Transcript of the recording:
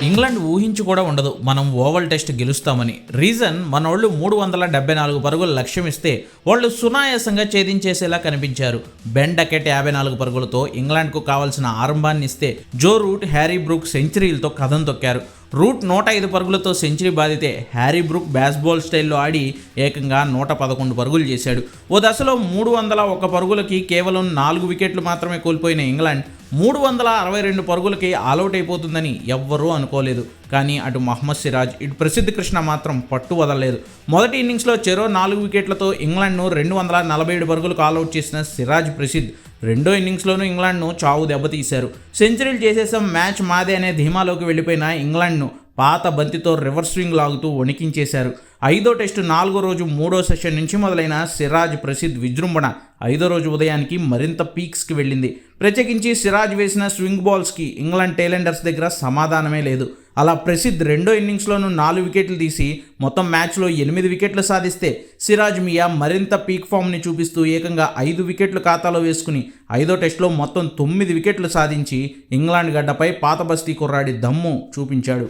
England ఊహించి కూడా ఉండదు మనం ఓవల్ టెస్ట్ గెలుస్తామని. రీజన్, మనోళ్ళు 374 పరుగుల లక్ష్యం ఇస్తే వాళ్ళు సునాయాసంగా ఛేదించేసేలా కనిపించారు. బెన్ డకెట్ 54 పరుగులతో ఇంగ్లాండ్కు కావాల్సిన ఆరంభాన్ని ఇస్తే జో రూట్, హ్యారీ బ్రూక్ సెంచరీలతో కథం తొక్కారు. రూట్ 105 పరుగులతో సెంచరీ బాదితే హ్యారీ బ్రూక్ బ్యాస్బాల్ స్టైల్లో ఆడి ఏకంగా 111 పరుగులు చేశాడు. ఓ దశలో 301 పరుగులకి కేవలం 4 వికెట్లు మాత్రమే కోల్పోయిన ఇంగ్లాండ్ 362 పరుగులకి ఆలౌట్ అయిపోతుందని ఎవ్వరూ అనుకోలేదు. కానీ అటు మహమ్మద్ సిరాజ్, ఇటు ప్రసిద్ధ్ కృష్ణ మాత్రం పట్టు వదలలేదు. మొదటి ఇన్నింగ్స్లో చెరో 4 వికెట్లతో ఇంగ్లాండ్ను 247 పరుగులకు ఆలౌట్ చేసిన సిరాజ్, ప్రసిద్ధ్ రెండో ఇన్నింగ్స్లోనూ ఇంగ్లాండ్ను చావు దెబ్బతీశారు. సెంచరీలు చేసేసాం, మ్యాచ్ మాదే అనే ధీమాలోకి వెళ్ళిపోయిన ఇంగ్లాండ్ను పాత బంతితో రివర్స్ స్వింగ్ లాగుతూ వణికించేశారు. ఐదో టెస్టు 4వ రోజు 3వ సెషన్ నుంచి మొదలైన సిరాజ్, ప్రసిద్ధ్ విజృంభణ 5వ రోజు ఉదయానికి మరింత పీక్స్కి వెళ్ళింది. ప్రత్యేకించి సిరాజ్ వేసిన స్వింగ్ బాల్స్కి ఇంగ్లాండ్ టైలెండర్స్ దగ్గర సమాధానమే లేదు. అలా ప్రసిద్ధ్ రెండో ఇన్నింగ్స్లోనూ 4 వికెట్లు తీసి మొత్తం మ్యాచ్లో 8 వికెట్లు సాధిస్తే సిరాజ్ మియా మరింత పీక్ ఫామ్ని చూపిస్తూ ఏకంగా 5 వికెట్లు ఖాతాలో వేసుకుని 5వ టెస్టులో మొత్తం 9 వికెట్లు సాధించి ఇంగ్లాండ్ గడ్డపై పాత బస్తీ కుర్రాడి దమ్ము చూపించాడు.